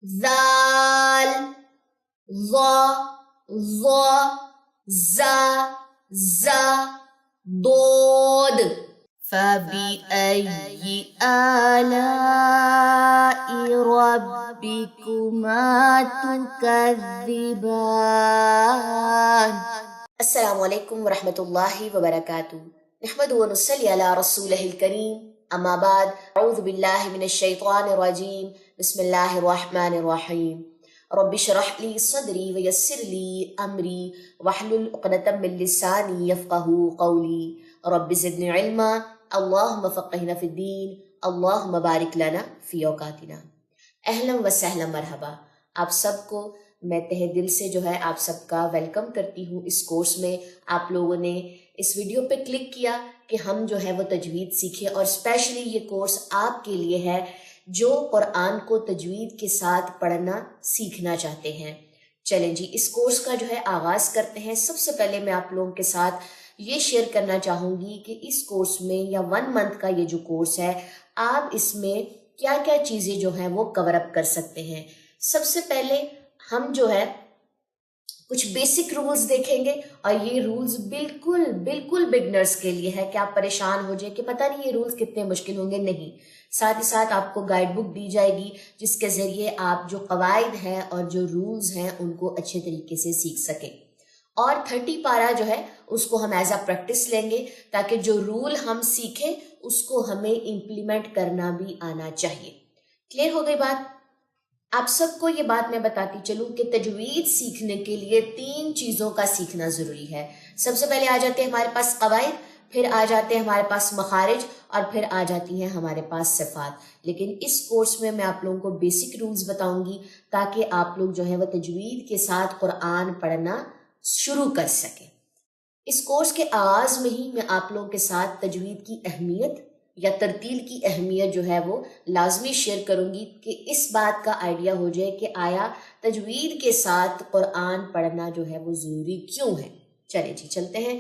ذال ظا ظا زا زا ضاد فبأي آلاء ربكما تكذبان۔ السلام علیکم ورحمۃ اللہ وبرکاتہ۔ نحمد و نصلی علی رسولہ الکریم، اما بعد، اعوذ باللہ من الشیطان الرجیم، بسم اللہ الرحمن الرحیم۔ رب اشرح لی صدری ویسر لی امری واحلل عقدۃ من لسانی یفقہوا قولی، رب زدنی علما، اللہم فقہنا فی الدین، اللہم بارک لنا فی اوقاتنا۔ اہلا و سہلا مرحبا، آپ سب کو میں تہہ دل سے جو ہے آپ سب کا ویلکم کرتی ہوں اس کورس میں۔ آپ لوگوں نے اس ویڈیو پہ کلک کیا کہ ہم جو ہے وہ تجوید سیکھیں، اور اسپیشلی یہ کورس آپ کے لیے ہے جو قرآن کو تجوید کے ساتھ پڑھنا سیکھنا چاہتے ہیں۔ چلیں جی، اس کورس کا جو ہے آغاز کرتے ہیں۔ سب سے پہلے میں آپ لوگوں کے ساتھ یہ شیئر کرنا چاہوں گی کہ اس کورس میں یا 1 منتھ کا یہ جو کورس ہے، آپ اس میں کیا کیا چیزیں جو ہیں وہ کور اپ کر سکتے ہیں۔ سب سے پہلے ہم جو ہے کچھ بیسک رولز دیکھیں گے، اور یہ رولز بالکل بگنرز کے لیے ہے کہ آپ پریشان ہو جائیں کہ پتہ نہیں یہ رولز کتنے مشکل ہوں گے۔ نہیں، ساتھ ہی ساتھ آپ کو گائیڈ بک دی جائے گی جس کے ذریعے آپ جو قواعد ہیں اور جو رولز ہیں ان کو اچھے طریقے سے سیکھ سکیں۔ اور 30 پارہ جو ہے اس کو ہم ایز اے پریکٹس لیں گے، تاکہ جو رول ہم سیکھیں اس کو ہمیں امپلیمنٹ کرنا بھی آنا چاہیے۔ کلیئر ہو گئی بات؟ آپ سب کو یہ بات میں بتاتی چلوں کہ تجوید سیکھنے کے لیے 3 چیزوں کا سیکھنا ضروری ہے۔ سب سے پہلے آ جاتے ہیں ہمارے پاس قواعد، پھر آ جاتے ہیں ہمارے پاس مخارج، اور پھر آ جاتی ہیں ہمارے پاس صفات۔ لیکن اس کورس میں آپ لوگوں کو بیسک رولز بتاؤں گی تاکہ آپ لوگ جو ہے وہ تجوید کے ساتھ قرآن پڑھنا شروع کر سکیں۔ اس کورس کے آغاز میں ہی میں آپ لوگوں کے ساتھ تجوید کی اہمیت یا ترتیل کی اہمیت جو ہے وہ لازمی شیئر کروں گی کہ اس بات کا آئیڈیا ہو جائے کہ آیا تجوید کے ساتھ قرآن پڑھنا جو ہے وہ ضروری کیوں ہے۔ چلیں جی، چلتے ہیں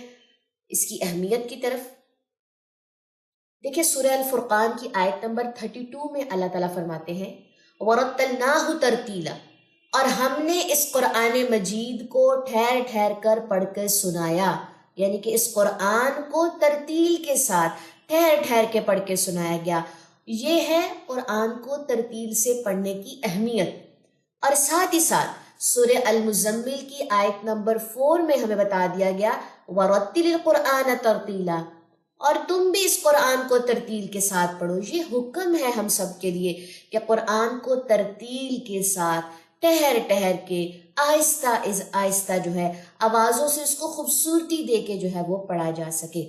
اس کی اہمیت کی طرف۔ دیکھیں، سورہ الفرقان کی آیت نمبر 32 میں اللہ تعالیٰ فرماتے ہیں وَرَتَّلْنَاهُ تَرْتِيلًا، اور ہم نے اس قرآن مجید کو ٹھہر ٹھہر کر پڑھ کر سنایا، یعنی کہ اس قرآن کو ترتیل کے ساتھ ٹھہر ٹھہر کے پڑھ کے سنایا گیا۔ یہ ہے قرآن کو ترتیل سے پڑھنے کی اہمیت۔ اور ساتھ ہی ساتھ سورہ المزمل کی آیت نمبر 4 میں ہمیں بتا دیا گیا وَرَتِّلِ الْقُرْآنَ تَرْتِيلًا، اور تم بھی اس قرآن کو ترتیل کے ساتھ پڑھو۔ یہ حکم ہے ہم سب کے لیے کہ قرآن کو ترتیل کے ساتھ ٹھہر ٹھہر کے آہستہ آہستہ جو ہے آوازوں سے اس کو خوبصورتی دے کے جو ہے وہ پڑھا جا سکے۔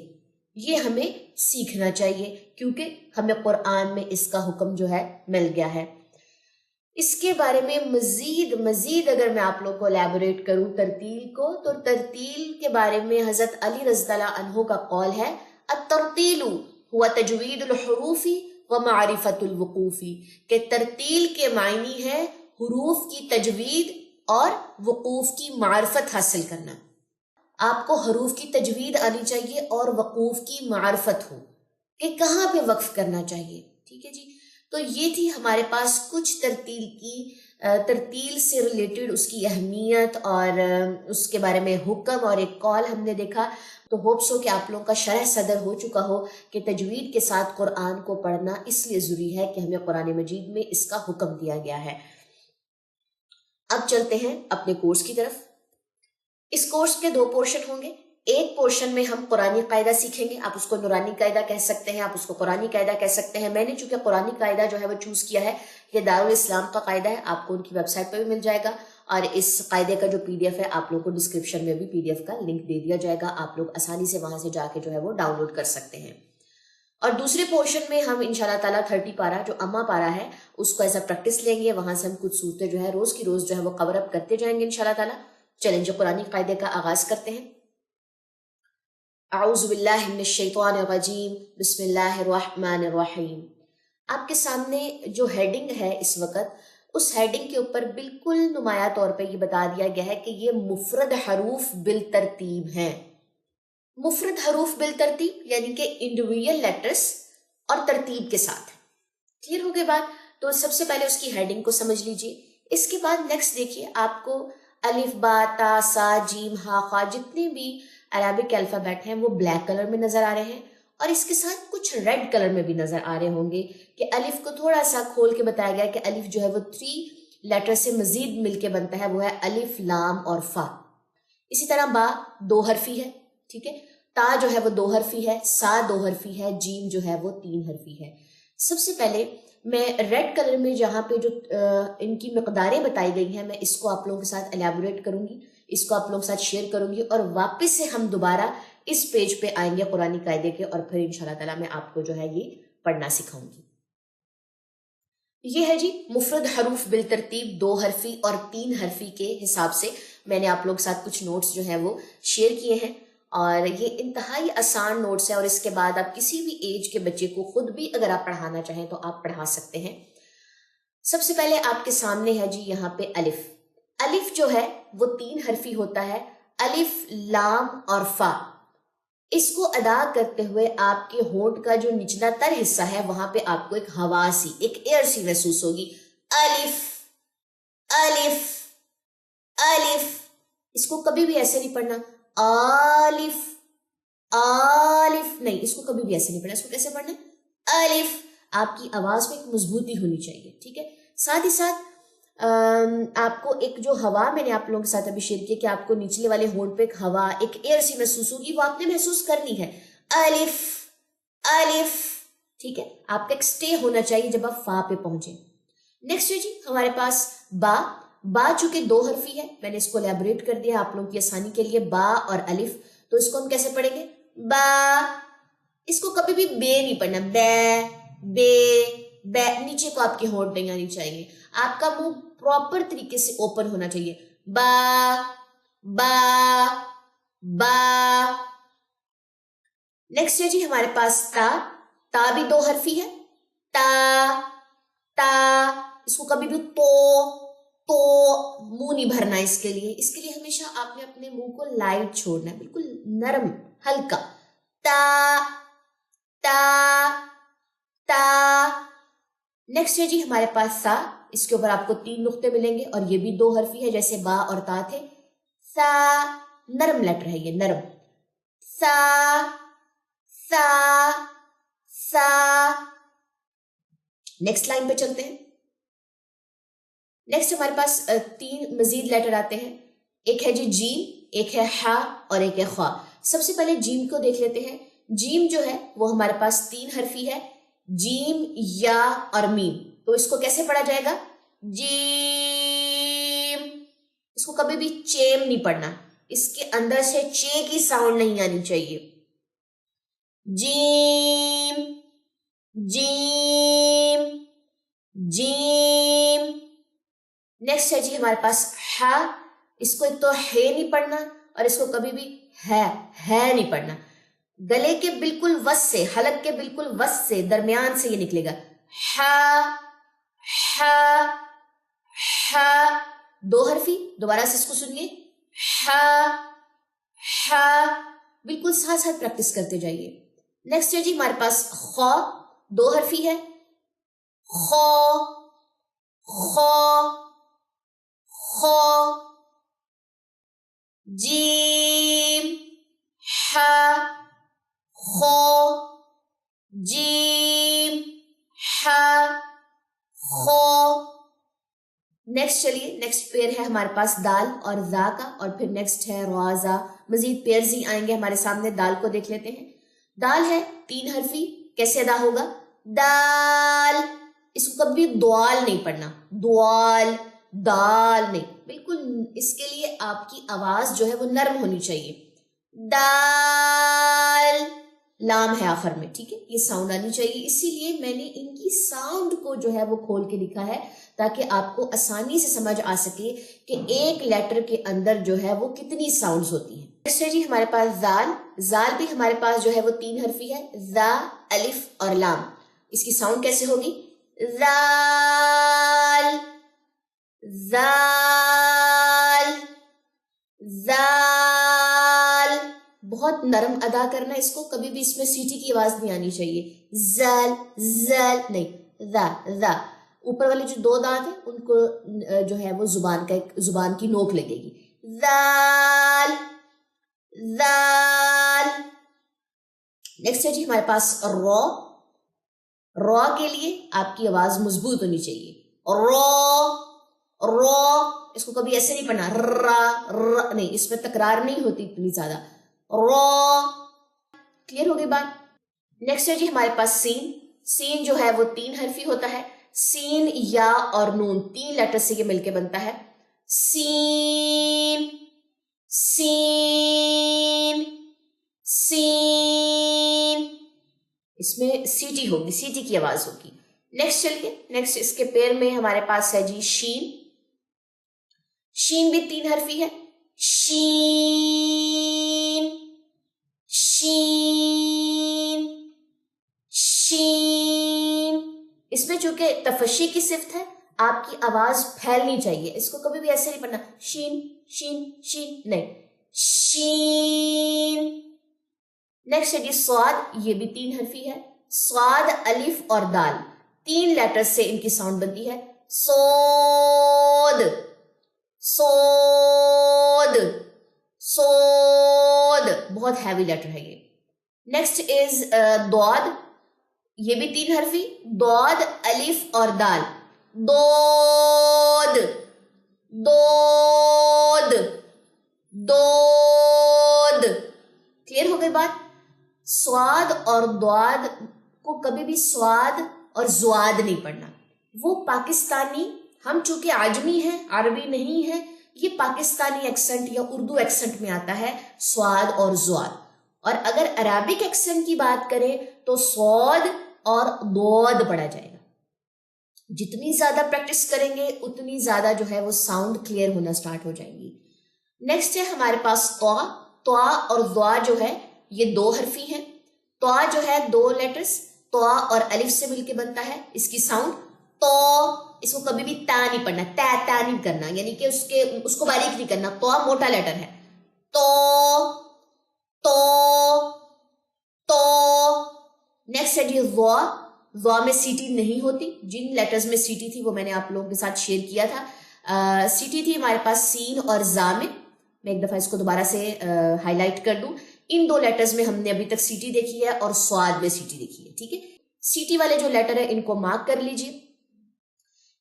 یہ ہمیں سیکھنا چاہیے کیونکہ ہمیں قرآن میں اس کا حکم جو ہے مل گیا ہے۔ اس کے بارے میں مزید اگر میں آپ لوگ کو الیبوریٹ کروں ترتیل کو، تو ترتیل کے بارے میں حضرت علی رضی اللہ عنہ کا قول ہے الترتیل ہوا تجوید الحروف و معرفت الوقوف، کہ ترتیل کے معنی ہے حروف کی تجوید اور وقوف کی معرفت حاصل کرنا۔ آپ کو حروف کی تجوید آنی چاہیے اور وقوف کی معرفت ہو کہ کہاں پہ وقف کرنا چاہیے۔ ٹھیک ہے جی، تو یہ تھی ہمارے پاس کچھ ترتیل سے ریلیٹڈ اس کی اہمیت اور اس کے بارے میں حکم اور ایک قول ہم نے دیکھا۔ تو ہوپ سو کہ آپ لوگوں کا شرح صدر ہو چکا ہو کہ تجوید کے ساتھ قرآن کو پڑھنا اس لیے ضروری ہے کہ ہمیں قرآن مجید میں اس کا حکم دیا گیا ہے۔ اب چلتے ہیں اپنے کورس کی طرف۔ اس کورس کے 2 پورشن ہوں گے۔ ایک پورشن میں ہم قرآنی قاعدہ سیکھیں گے، آپ اس کو نورانی قاعدہ کہہ سکتے ہیں، آپ اس کو قرآنی قاعدہ کہہ سکتے ہیں۔ میں نے چونکہ قرآنی قاعدہ جو ہے وہ چوز کیا ہے، یہ دارالاسلام کا قاعدہ ہے، آپ کو ان کی ویب سائٹ پہ بھی مل جائے گا، اور اس قاعدے کا جو PDF ہے آپ لوگوں کو ڈسکرپشن میں بھی PDF کا لنک دے دیا جائے گا، آپ لوگ آسانی سے وہاں سے جا کے جو ہے وہ ڈاؤن لوڈ کر سکتے ہیں۔ اور دوسرے پورشن میں ہم انشاءاللہ تعالیٰ 30 پارہ جو اما پارہ ہے اس کو ایسا پریکٹس لیں گے، وہاں سے ہم کچھ صورتیں جو ہے روز کی روز جو ہے وہ کور اپ کرتے جائیں گے انشاءاللہ تعالیٰ۔ چلیں جو قرآنی قاعدے کا آغاز کرتے ہیں۔ اعوذ باللہ من الشیطان الرجیم، بسم اللہ الرحمن الرحیم۔ آپ کے سامنے جو ہیڈنگ ہے اس وقت، اس ہیڈنگ کے اوپر بالکل نمایاں طور پہ یہ بتا دیا گیا ہے کہ یہ مفرد حروف بالترتیب ہیں۔ مفرد حروف بالترتیب یعنی کہ انڈیویجول لیٹرز اور ترتیب کے ساتھ۔ کلیئر ہو گئی بات؟ تو سب سے پہلے اس کی ہیڈنگ کو سمجھ لیجئے۔ اس کے بعد نیکسٹ دیکھیے آپ کو الف با تا سا جیم ہا خا جتنے بھی عربک الفابیٹ ہیں وہ بلیک کلر میں نظر آ رہے ہیں، اور اس کے ساتھ کچھ ریڈ کلر میں بھی نظر آ رہے ہوں گے کہ الف کو تھوڑا سا کھول کے بتایا گیا کہ الف جو ہے وہ 3 لیٹر سے مزید مل کے بنتا ہے، وہ ہے الف لام اور فا۔ اسی طرح با 2 حرفی ہے، ٹھیک ہے، تا جو ہے وہ 2 حرفی ہے، سا 2 حرفی ہے، جیم جو ہے وہ 3 حرفی ہے۔ سب سے پہلے میں ریڈ کلر میں جہاں پہ جو ان کی مقداریں بتائی گئی ہیں، میں اس کو آپ لوگوں کے ساتھ الیبوریٹ کروں گی، اس کو آپ لوگوں کے ساتھ شیئر کروں گی، اور واپس سے ہم دوبارہ اس پیج پہ آئیں گے قرآنی قاعدے کے، اور پھر انشاءاللہ تعالیٰ میں آپ کو جو ہے یہ پڑھنا سکھاؤں گی۔ یہ ہے جی مفرد حروف بالترتیب 2 حرفی اور 3 حرفی کے حساب سے میں نے آپ لوگوں کے ساتھ کچھ نوٹس جو ہیں وہ شیئر کیے ہیں، اور یہ انتہائی آسان نوٹس ہے، اور اس کے بعد آپ کسی بھی ایج کے بچے کو خود بھی اگر آپ پڑھانا چاہیں تو آپ پڑھا سکتے ہیں۔ سب سے پہلے آپ کے سامنے ہے جی یہاں پہ الف۔ الف جو ہے وہ 3 حرفی ہوتا ہے، الف لام اور فا۔ اس کو ادا کرتے ہوئے آپ کے ہونٹ کا جو نچلا تر حصہ ہے وہاں پہ آپ کو ایک ہوا سی، ایک ایئر سی محسوس ہوگی، الف الف الف۔ اس کو کبھی بھی ایسے نہیں پڑھنا آلف آلف، نہیں، اس کو کبھی بھی ایسے نہیں پڑھنا، اس کو کیسے پڑھنا ہے الف۔ آپ کی آواز میں ایک مضبوطی ہونی چاہیے، ٹھیک ہے۔ ساتھ ہی ساتھ آپ کو ایک جو ہوا میں نے آپ لوگوں کے ساتھ ابھی شیئر کیا کہ آپ کو نیچلے والے ہونٹ پہ ایک ہوا، ایک ایئر سی محسوس ہوگی، وہ آپ نے محسوس کرنی ہے، الف الف، ٹھیک ہے۔ آپ کا ایک سٹے ہونا چاہیے جب آپ فا پہ پہنچیں۔ نیکسٹ ہے جی ہمارے پاس با۔ با چونکہ 2 حرفی ہے، میں نے اس کو الیبوریٹ کر دیا آپ لوگوں کی آسانی کے لیے، با اور الف، تو اس کو ہم کیسے پڑھیں گے با۔ اس کو کبھی بھی بے نہیں پڑھنا، بے بے بے، نیچے کو آپ کے ہونٹ نہیں آنی چاہیے، آپ کا منہ پراپر طریقے سے اوپن ہونا چاہیے، با با با۔ نیکسٹ ہے جی ہمارے پاس تا۔ تا بھی 2 حرفی ہے، تا تا، اس کو کبھی بھی تو منہ نہیں بھرنا، اس کے لیے ہمیشہ آپ نے اپنے منہ کو لائٹ چھوڑنا ہے، بالکل نرم ہلکا، تا تا تا۔ نیکسٹ ہے جی ہمارے پاس سا۔ اس کے اوپر آپ کو 3 نقطے ملیں گے، اور یہ بھی 2 حرفی ہے جیسے با اور تا تھے، سا، نرم لیٹر ہے یہ، نرم، سا سا سا۔ نیکسٹ لائن پہ چلتے ہیں۔ نیکسٹ ہمارے پاس 3 مزید لیٹر آتے ہیں، ایک ہے جی جیم، ایک ہے ہا اور ایک ہے خوا۔ سب سے پہلے جیم کو دیکھ لیتے ہیں۔ جیم جو ہے وہ ہمارے پاس 3 حرفی ہے، جیم یا اور میم، تو اس کو کیسے پڑھا جائے گا جیم۔ اس کو کبھی بھی چیم نہیں پڑھنا، اس کے اندر سے چے کی ساؤنڈ نہیں آنی چاہیے، جیم جیم جیم۔ نیکسٹ ہے جی ہمارے پاس ہا۔ اس کو ایک تو ہے نہیں پڑھنا، اور اس کو کبھی بھی ہے نہیں پڑھنا، گلے کے بالکل وسط سے، حلق کے بالکل وسط سے، درمیان سے یہ نکلے گا، ہا ہا ہا۔ 2 حرفی، دوبارہ سے اس کو سنیے، ہا ہا، بالکل ساتھ ساتھ پریکٹس کرتے جائیے۔ نیکسٹ ہے جی ہمارے پاس خو۔ 2 حرفی ہے، خو خو خو۔ جیم ہا خو، جیم ہا خو۔ نیکسٹ چلیے، نیکسٹ پیئر ہے ہمارے پاس دال اور زا کا، اور پھر نیکسٹ ہے را زا، مزید پیئرز ہی آئیں گے ہمارے سامنے۔ دال کو دیکھ لیتے ہیں۔ دال ہے 3 حرفی، کیسے ادا ہوگا دال۔ اس کو کبھی دوال نہیں پڑھنا، دوال دال نہیں، بالکل اس کے لیے آپ کی آواز جو ہے وہ نرم ہونی چاہیے، دال۔ لام ہے آخر میں، ٹھیک ہے، یہ ساؤنڈ آنی چاہیے، اسی لیے میں نے ان کی ساؤنڈ کو جو ہے وہ کھول کے لکھا ہے تاکہ آپ کو آسانی سے سمجھ آ سکے کہ ایک لیٹر کے اندر جو ہے وہ کتنی ساؤنڈز ہوتی ہیں۔ نیکسٹ ہے جی ہمارے پاس زال۔ زال بھی ہمارے پاس جو ہے وہ 3 حرفی ہے، زا، الف اور لام۔ اس کی ساؤنڈ کیسے ہوگی زال زال زال۔ بہت نرم ادا کرنا، اس کو کبھی بھی اس میں سیٹی کی آواز نہیں آنی چاہیے، زال زال نہیں، ذا ذا۔ اوپر والے جو دو دانت ہیں ان کو جو ہے وہ زبان کی نوک لگے گی. ذال ذال. نیکسٹ ہے جی ہمارے پاس را. را کے لیے آپ کی آواز مضبوط ہونی چاہیے. را را. اس کو کبھی ایسے نہیں پڑھنا را نہیں, اس میں تکرار نہیں ہوتی اتنی زیادہ. را. کلیئر ہو گئی بات. نیکسٹ ہے جی ہمارے پاس سین. سین جو ہے وہ 3 حرفی ہوتا ہے. سین یا اور نون 3 لیٹر سے یہ مل کے بنتا ہے. سین سین سین. اس میں سیٹی ہوگی, سیٹی کی آواز ہوگی. نیکسٹ چلیے, نیکسٹ اس کے پیر میں ہمارے پاس ہے جی شین. شین بھی 3 حرفی ہے. شین شین شین. اس میں چونکہ تفشی کی صفت ہے, آپ کی آواز پھیلنی چاہیے. اس کو کبھی بھی ایسے نہیں پڑھنا شین شین شین نہیں, شین. نیکسٹ ہے جی صاد. یہ بھی 3 حرفی ہے. صاد الف اور دال 3 لیٹر سے ان کی ساؤنڈ بنتی ہے. صاد صاد صاد. بہت ہیوی لیٹر ہے یہ. نیکسٹ از ضاد. یہ بھی 3 حرفی. ضاد الف اور دال. ضاد ضاد ضاد. کلیئر ہو گئی بات. سواد اور ضاد کو کبھی بھی سواد اور زواد نہیں پڑھنا. وہ پاکستانی, ہم چونکہ عجمی ہیں, عربی نہیں ہے, یہ پاکستانی ایکسنٹ یا اردو ایکسنٹ میں آتا ہے سواد اور زواد. اور اگر عربک ایکسنٹ کی بات کریں تو سواد اور ضاد پڑھا جائے گا. جتنی زیادہ پریکٹس کریں گے اتنی زیادہ جو ہے وہ ساؤنڈ کلیئر ہونا سٹارٹ ہو جائیں گی. نیکسٹ ہے ہمارے پاس طا. طا اور ضا جو ہے یہ 2 حرفی ہیں. طا جو ہے 2 لیٹرز طا اور الف سے مل کے بنتا ہے. اس کی ساؤنڈ تو, اس کو کبھی بھی تا نہیں پڑھنا, تا نہیں کرنا, یعنی کہ اس کو باریک نہیں کرنا. طا موٹا لیٹر ہے. تو تو تو. نیکسٹ ہے جی ضا. ضا میں سیٹی نہیں ہوتی. جن لیٹرز میں سیٹی تھی وہ میں نے آپ لوگوں کے ساتھ شیئر کیا تھا. سیٹی تھی ہمارے پاس سین اور زا میں. میں ایک دفعہ اس کو دوبارہ سے ہائی لائٹ کر دوں. ان 2 لیٹرز میں ہم نے ابھی تک سیٹی دیکھی ہے اور سواد میں سیٹی دیکھی ہے. ٹھیک ہے, سیٹی والے جو لیٹر ہے ان کو مارک کر لیجئے.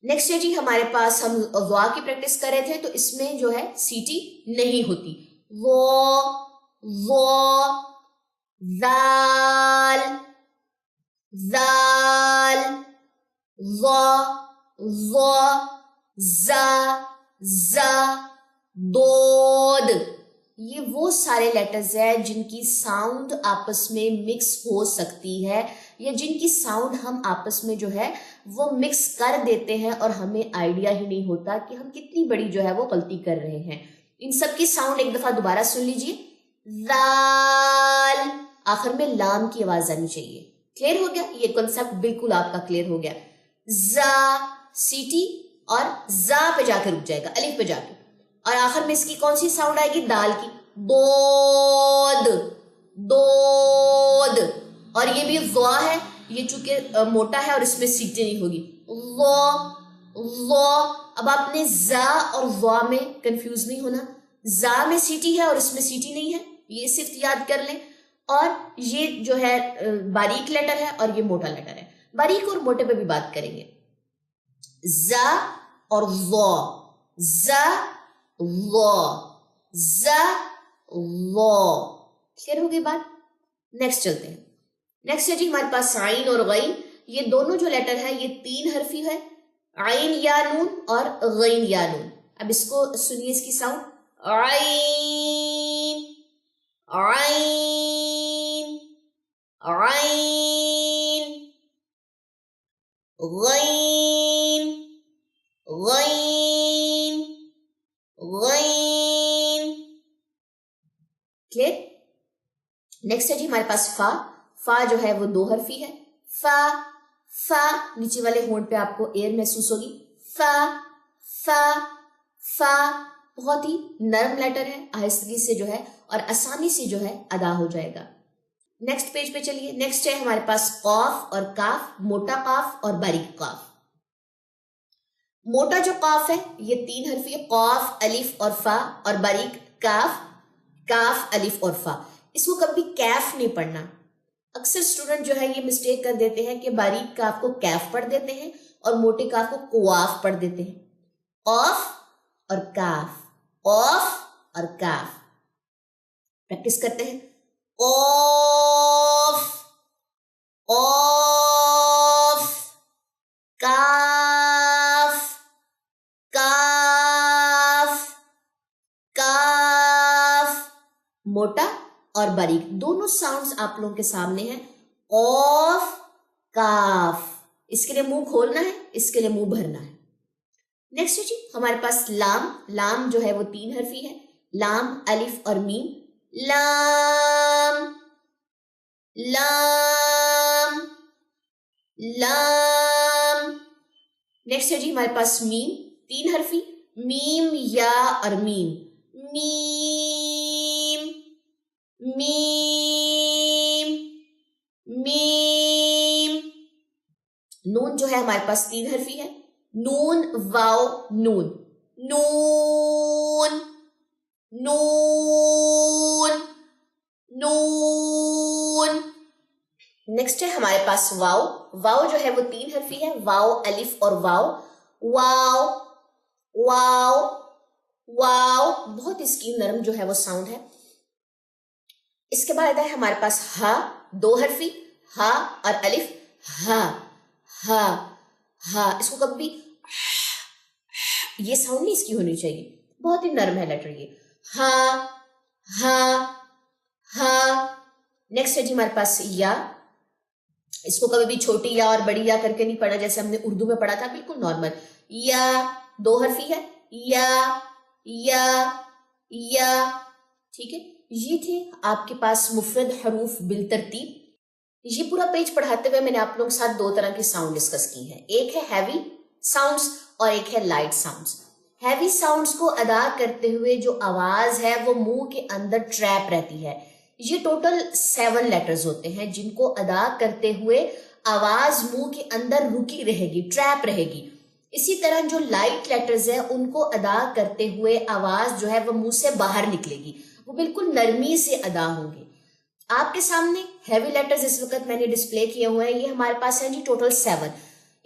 نیکسٹ ہے جی ہمارے پاس ہم وا کی پریکٹس کر رہے تھے تو اس میں جو ہے سیٹی نہیں ہوتی. وہ ذال ذال ظا زا زا دود. یہ وہ سارے لیٹرز ہیں جن کی ساؤنڈ آپس میں مکس ہو سکتی ہے, یا جن کی ساؤنڈ ہم آپس میں جو ہے وہ مکس کر دیتے ہیں اور ہمیں آئیڈیا ہی نہیں ہوتا کہ ہم کتنی بڑی جو ہے وہ غلطی کر رہے ہیں. ان سب کی ساؤنڈ ایک دفعہ دوبارہ سن لیجئے. ذال. آخر میں لام کی آواز آنی چاہیے. کلیئر ہو گیا, یہ کنسپٹ بالکل آپ کا کلیئر ہو گیا. زا سیٹی اور زا پہ جا کے رک جائے گا, الف پہ جا کے, اور آخر میں اس کی کون سی ساؤنڈ آئے گی؟ دال کی. دود دود. اور یہ بھی ضا ہے, یہ چونکہ موٹا ہے اور اس میں سیٹی نہیں ہوگی. ضا. اب آپ نے زا اور ضا میں کنفیوز نہیں ہونا. زا میں سیٹی ہے اور اس میں سیٹی نہیں ہے, یہ صرف یاد کر لیں. اور یہ جو ہے باریک لیٹر ہے اور یہ موٹا لیٹر ہے. باریک اور موٹے پہ بھی بات کریں گے. زا اور ضا. زا ضا زا ضا. کلیئر ہو گئی بات. نیکسٹ چلتے ہیں. نیکسٹ ہے جی ہمارے پاس عین اور غین. یہ دونوں جو لیٹر ہے یہ 3 حرفی ہے. عین یا نون اور غین یا نون. اب اس کو سنیے, اس کی ساؤنڈ. عین عین عین. غین غین غین. کلیئر. نیکسٹ ہے جی ہمارے پاس فا. فا جو ہے وہ 2 حرفی ہے. فا فا. نیچے والے ہونٹ پہ آپ کو ایئر محسوس ہوگی. فا فا فا. بہت ہی نرم لیٹر ہے, آہستگی سے جو ہے اور آسانی سے جو ہے ادا ہو جائے گا. نیکسٹ پیج پہ چلیے. نیکسٹ ہے ہمارے پاس قاف اور کاف, موٹا قاف اور باریک قاف. موٹا جو قاف ہے یہ 3 حرفی ہے، قاف الف اور فا، اور باریک کاف، کاف الف اور فا. اس کو کبھی کیف نہیں پڑھنا. اکثر اسٹوڈنٹ جو ہے یہ مسٹیک کر دیتے ہیں کہ باریک کاف کو کیف پڑھ دیتے ہیں اور موٹے کاف کو قواف پڑھ دیتے ہیں. قاف اور کاف، قاف اور کاف. پریکٹس کرتے ہیں. قاف، قاف، کاف، کاف، کاف. موٹا اور باریک دونوں ساؤنڈز آپ لوگوں کے سامنے ہیں. قاف، کاف. اس کے لیے منہ کھولنا ہے، اس کے لیے منہ بھرنا ہے. نیکسٹ ہے جی ہمارے پاس لام. لام جو ہے وہ 3 حرفی ہے. لام الف اور میم. لام، لام، لام. نیکسٹ ہے جی ہمارے پاس میم 3 حرفی. میم یا اور میم. میم، میم، میم. نون جو ہے ہمارے پاس 3 حرفی ہے. نون واو نون. نون، نون، نون. نیکسٹ ہے ہمارے پاس واو. واو جو ہے وہ 3 حرفی ہے. واو الف اور واو. واو، واو، واو. بہت اس کی نرم جو ہے وہ ساؤنڈ ہے. اس کے بعد ہے ہمارے پاس ہا 2 حرفی. ہا اور الف. ہا، ہا، ہا. اس کو کبھی یہ ساؤنڈ نہیں اس کی ہونی چاہیے، بہت ہی نرم ہے لیٹر یہ. ہا، ہا، ہا. نیکسٹ ہے جی ہمارے پاس یا. اس کو کبھی بھی چھوٹی یا اور بڑی یا کر کے نہیں پڑھا جیسے ہم نے اردو میں پڑھا تھا، بالکل نارمل. یا 2 حرفی ہے. یا، یا، یا. ٹھیک ہے. یہ تھے آپ کے پاس مفرد حروف بالترتیب. یہ پورا پیج پڑھاتے ہوئے میں نے آپ لوگوں کے ساتھ 2 طرح کی ساؤنڈ ڈسکس کی ہے. ایک ہے ہیوی ساؤنڈز اور ایک ہے لائٹ ساؤنڈز. ہیوی ساؤنڈز کو ادا کرتے ہوئے جو آواز ہے وہ منہ کے اندر ٹریپ رہتی ہے. یہ ٹوٹل 7 لیٹرز ہوتے ہیں جن کو ادا کرتے ہوئے آواز منہ کے اندر رکی رہے گی، ٹریپ رہے گی. اسی طرح جو لائٹ لیٹرز ہیں ان کو ادا کرتے ہوئے آواز جو ہے وہ منہ سے باہر نکلے گی، وہ بالکل نرمی سے ادا ہوں گے. آپ کے سامنے ہیوی لیٹرز اس وقت میں نے ڈسپلے کیے ہوئے ہیں. یہ ہمارے پاس ہیں جی ٹوٹل 7.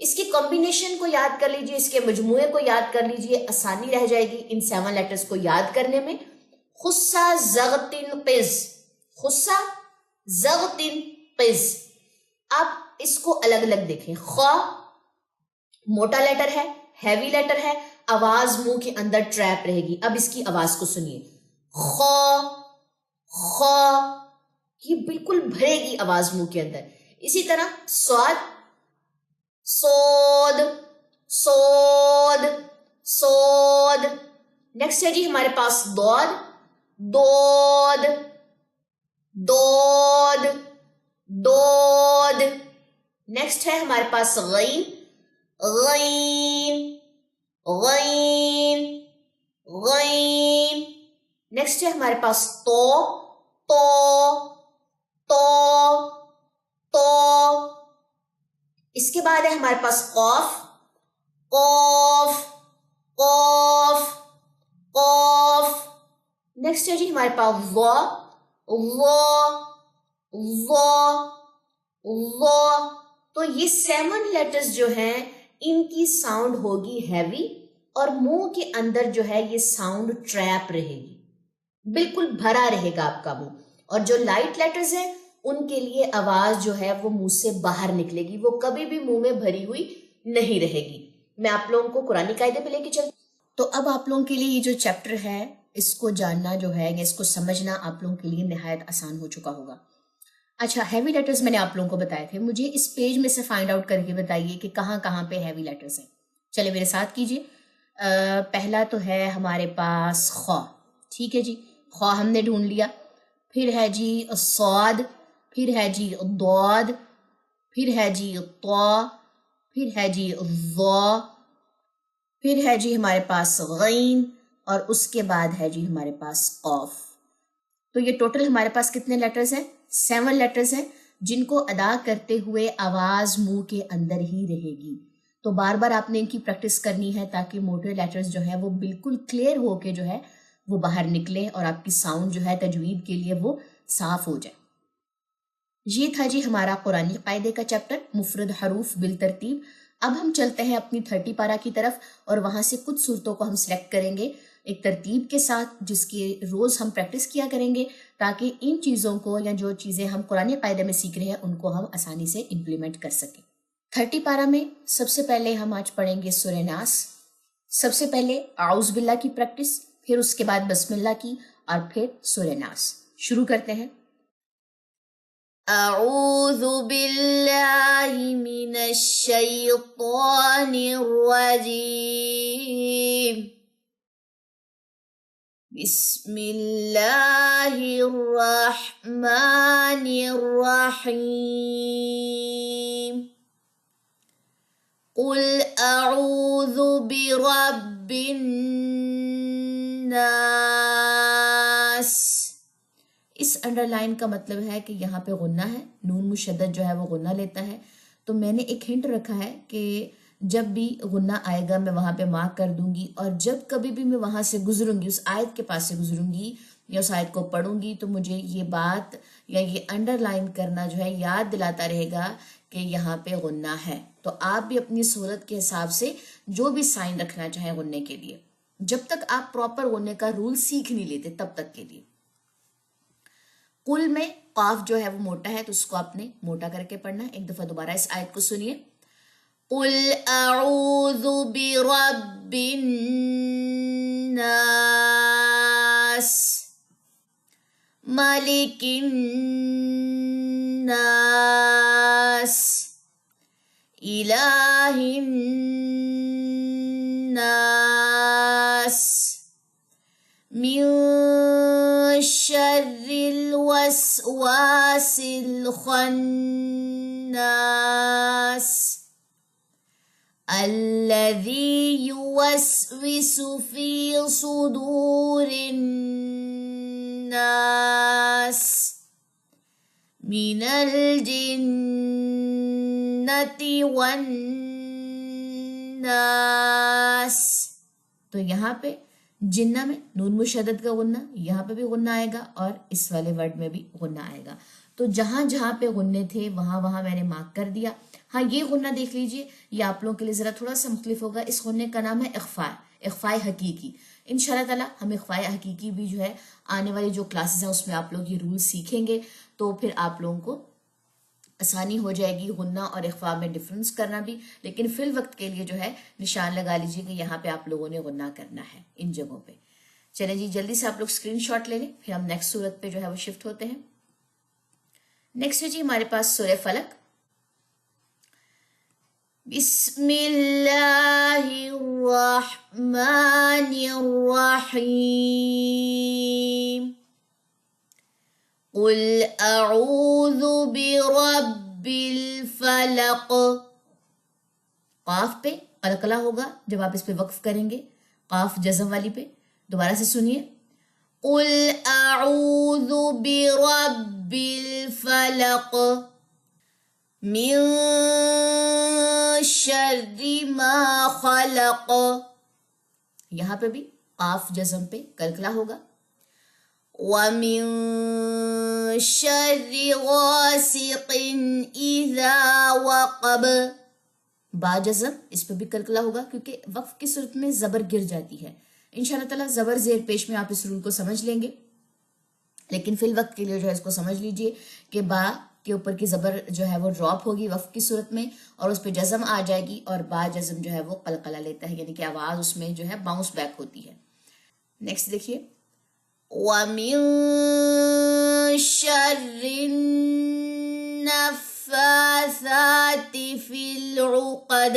اس کی کمبینیشن کو یاد کر لیجئے، اس کے مجموعے کو یاد کر لیجئے، آسانی رہ جائے گی ان 7 لیٹرز کو یاد کرنے میں. خصہ زغتن قز. خصہ زغتن قز. آپ اس کو الگ الگ دیکھیں. خا موٹا لیٹر ہے، ہیوی لیٹر ہے، آواز منہ کے اندر ٹریپ رہے گی. اب اس کی آواز کو سنیے. خا، خا. یہ بالکل بھرے گی آواز منہ کے اندر. اسی طرح سواد، سود، سود، سود. نیکسٹ ہے جی ہمارے پاس دود. دود، دود، دود. نیکسٹ ہے ہمارے پاس غین. غین، غین، غین. نیکسٹ ہے ہمارے پاس تو. تو، تو، تو. اس کے بعد ہے ہمارے پاس قاف. قاف، قاف، قاف. نیکسٹ ہے جی ہمارے پاس وا. وا، وا، وا. تو یہ 7 لیٹرز جو ہیں ان کی ساؤنڈ ہوگی ہیوی اور منہ کے اندر جو ہے یہ ساؤنڈ ٹریپ رہے گی، بالکل بھرا رہے گا آپ کا منہ. اور جو لائٹ لیٹرز ہیں ان کے لیے آواز جو ہے وہ منہ سے باہر نکلے گی، وہ کبھی بھی منہ میں بھری ہوئی نہیں رہے گی. میں آپ لوگوں کو قرآنی قاعدے پہ لے کے چلتی. تو اب آپ لوگوں کے لیے یہ جو چیپٹر ہے اس کو جاننا جو ہے یا اس کو سمجھنا آپ لوگوں کے لیے نہایت آسان ہو چکا ہوگا. اچھا، ہیوی لیٹرز میں نے آپ لوگوں کو بتائے تھے. مجھے اس پیج میں سے فائنڈ آؤٹ کر کے بتائیے کہ کہاں کہاں پہ ہیوی لیٹرز ہیں. چلے میرے ساتھ کیجیے. پہلا تو ہے ہمارے پاس خا. ٹھیک ہے جی، خا ہم نے ڈھونڈ لیا. پھر ہے جی صاد، پھر ہے جی ضاد، پھر ہے جی طا، پھر ہے جی ظا، پھر ہے جی ہمارے پاس غین، اور اس کے بعد ہے جی ہمارے پاس قاف. تو یہ ٹوٹل ہمارے پاس کتنے لیٹرز ہیں؟ 7 لیٹرز ہیں جن کو ادا کرتے ہوئے آواز منہ کے اندر ہی رہے گی. تو بار بار آپ نے ان کی پریکٹس کرنی ہے تاکہ موٹر لیٹرز جو ہے وہ بالکل کلیئر ہو کے جو ہے وہ باہر نکلیں اور آپ کی ساؤنڈ جو ہے تجوید کے لیے وہ صاف ہو جائے۔ یہ تھا جی ہمارا قرآنی قاعدے کا چیپٹر مفرد حروف بالترتیب۔ اب ہم چلتے ہیں اپنی 30 پارہ کی طرف اور وہاں سے کچھ صورتوں کو ہم سلیکٹ کریں گے ایک ترتیب کے ساتھ، جس کی روز ہم پریکٹس کیا کریں گے تاکہ ان چیزوں کو یا جو چیزیں ہم قرآنی قاعدے میں سیکھ رہے ہیں ان کو ہم آسانی سے امپلیمنٹ کر سکیں۔ 30 پارہ میں سب سے پہلے ہم آج پڑھیں گے سورہ ناس۔ سب سے پہلے اعوذ باللہ کی پریکٹس، پھر اس کے بعد بسم اللہ کی، اور پھر سورہ ناس۔ شروع کرتے ہیں۔ اعوذ باللہ من الشیطان الرجیم، بسم اللہ الرحمن الرحیم، قل اعوذ برب الناس۔ اس انڈر لائن کا مطلب ہے کہ یہاں پہ غنہ ہے، نون مشدد جو ہے وہ غنہ لیتا ہے، تو میں نے ایک ہنٹ رکھا ہے کہ جب بھی غنہ آئے گا میں وہاں پہ مارک کر دوں گی، اور جب کبھی بھی میں وہاں سے گزروں گی، اس آیت کے پاس سے گزروں گی یا اس آیت کو پڑھوں گی، تو مجھے یہ بات یا یہ انڈر لائن کرنا جو ہے یاد دلاتا رہے گا کہ یہاں پہ غنہ ہے۔ تو آپ بھی اپنی صورت کے حساب سے جو بھی سائن رکھنا چاہیں غنے کے لیے، جب تک آپ پراپر غنے کا رول سیکھ نہیں لیتے تب تک کے لیے۔ قل میں قاف جو ہے وہ موٹا ہے تو اس کو آپ نے موٹا کر کے پڑھنا ہے۔ ایک دفعہ دوبارہ اس آیت کو سنیے۔ قل اعوذ برب الناس، ملک الناس، الہ الناس، من شر الوسواس الخناس، الذي يوسوس في صدور الناس من الجنة والناس۔ تو یہاں پہ جنہ میں نون مشدد کا غنہ، یہاں پہ بھی غنہ آئے گا اور اس والے ورڈ میں بھی غنہ آئے گا۔ تو جہاں جہاں پہ غنے تھے وہاں وہاں میں نے مارک کر دیا۔ ہاں یہ غنہ دیکھ لیجئے، یہ آپ لوگوں کے لیے ذرا تھوڑا سا مختلف ہوگا۔ اس غنے کا نام ہے اخفاء، اخفاء حقیقی۔ انشاءاللہ تعالی ہم اخفاء حقیقی بھی جو ہے آنے والی جو کلاسز ہیں اس میں آپ لوگ یہ رول سیکھیں گے، تو پھر آپ لوگوں کو آسانی ہو جائے گی غنہ اور اخفاء میں ڈفرنس کرنا بھی۔ لیکن فی الوقت کے لیے جو ہے نشان لگا لیجئے کہ یہاں پہ آپ لوگوں نے غنہ کرنا ہے ان جگہوں پہ۔ چلیں جی جلدی سے آپ لوگ اسکرین شاٹ لے لیں، پھر ہم نیکسٹ سورت پہ جو ہے وہ شفٹ ہوتے ہیں۔ نیکسٹ ہے جی ہمارے پاس سورہ فلق۔ بسم اللہ الرحمن الرحیم، قل اعوذ برب الفلق۔ قاف پہ قلقلہ ہوگا جب آپ اس پہ وقف کریں گے، قاف جزم والی پہ۔ دوبارہ سے سنیے، قل اعوذ برب الفلق، من شر ما خلق۔ یہاں پہ بھی قاف جزم پہ قلقلہ ہوگا۔ وَمِن شَرِّ غَاسِقٍ إِذَا وَقَبَ۔ با جزم اس پہ بھی قلقلہ ہوگا کیونکہ وقف کی صورت میں زبر گر جاتی ہے۔ انشاءاللہ تعالی زبر زیر پیش میں آپ اس رول کو سمجھ لیں گے، لیکن فی الوقت کے لیے جو ہے اس کو سمجھ لیجئے کہ با کے اوپر کی زبر جو ہے وہ ڈراپ ہوگی وقف کی صورت میں اور اس پہ جزم آ جائے گی، اور با جزم جو ہے وہ قلقلہ لیتا ہے، یعنی کہ آواز اس میں جو ہے باؤنس بیک ہوتی ہے۔ نیکسٹ دیکھیے، وَمِن شَرِّ النَّفَّاثَاتِ فِي الْعُقَدِ۔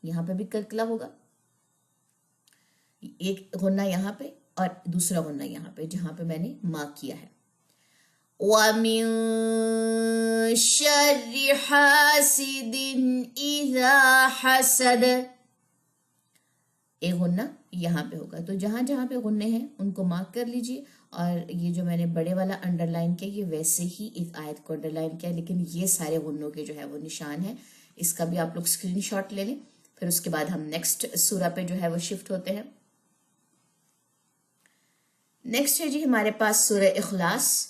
یہاں پہ بھی قلقلہ ہوگا، ایک غنہ یہاں پہ اور دوسرا غنہ یہاں پہ جہاں پہ میں نے مارک کیا ہے۔ وَمِن شَرِّ حَاسِدٍ إِذَا حَسَدَ۔ ایک غنہ یہاں پہ ہوگا، تو جہاں جہاں پہ غنے ہیں ان کو مارک کر لیجئے، اور یہ جو میں نے بڑے والا انڈر لائن کیا یہ ویسے ہی اس آیت کو انڈر لائن کیا، لیکن یہ سارے غنوں کے جو ہے وہ نشان ہیں اس کا بھی آپ لوگ اسکرین شاٹ لے لیں. پھر اس کے بعد ہم نیکسٹ سورہ پہ جو ہے وہ شفٹ ہوتے ہیں. نیکسٹ ہے جی ہمارے پاس سورہ اخلاص.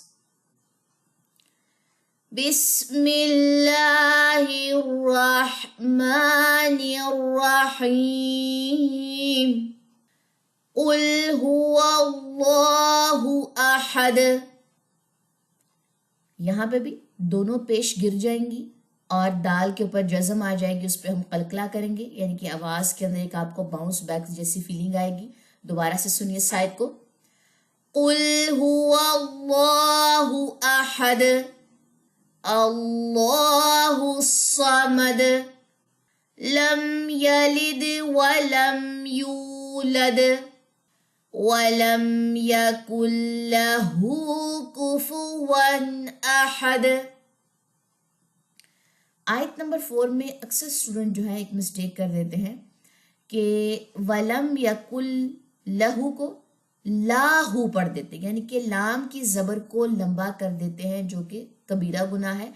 بسم اللہ الرحمن الرحیم. قل هو اللہ احد. یہاں پہ بھی دونوں پیش گر جائیں گی اور دال کے اوپر جزم آ جائے گی, اس پہ ہم قلقلہ کریں گے, یعنی کہ آواز کے اندر ایک آپ کو باؤنس بیک جیسی فیلنگ آئے گی. دوبارہ سے سنیے اس آیت کو. قل هو اللہ احد اللہ الصمد لم یلد ولم یولد وَلَمْ يَكُنْ لَهُ كُفُوًا أَحَدٌ. آیت نمبر 4 میں اکثر اسٹوڈنٹ جو ہے ایک مسٹیک کر دیتے ہیں کہ وَلَمْ يَكُنْ لَهُ کو لاہو پڑھ دیتے ہیں, یعنی کہ لام کی زبر کو لمبا کر دیتے ہیں, جو کہ کبیرہ گناہ ہے.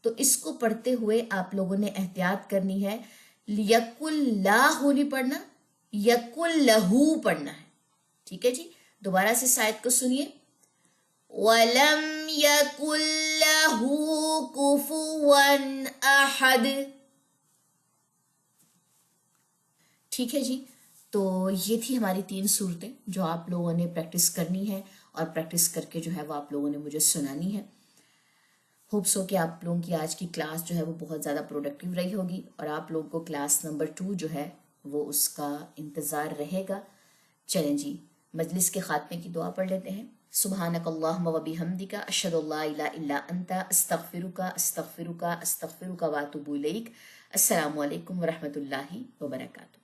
تو اس کو پڑھتے ہوئے آپ لوگوں نے احتیاط کرنی ہے. یَکُنْ لاہو نہیں پڑھنا, یَکُنْ لَهُ پڑھنا ہے. ٹھیک ہے جی, دوبارہ سے آیت کو سنیے. وَلَمْ يَكُنْ لَهُ كُفُوًا أَحَدٌ. ٹھیک ہے جی, تو یہ تھی ہماری 3 صورتیں جو آپ لوگوں نے پریکٹس کرنی ہے, اور پریکٹس کر کے جو ہے وہ آپ لوگوں نے مجھے سنانی ہے. ہوپ سو کہ آپ لوگوں کی آج کی کلاس جو ہے وہ بہت زیادہ پروڈکٹیو رہی ہوگی, اور آپ لوگوں کو کلاس نمبر 2 جو ہے وہ اس کا انتظار رہے گا. چلیں جی, مجلس کے خاتمے کی دعا پڑھ لیتے ہیں. سبحانک اللہم و بحمدک اشہد ان لا الہ الا انت استغفرک استغفرک استغفرک واتوب الیک. السلام علیکم ورحمۃ اللہ وبرکاتہ.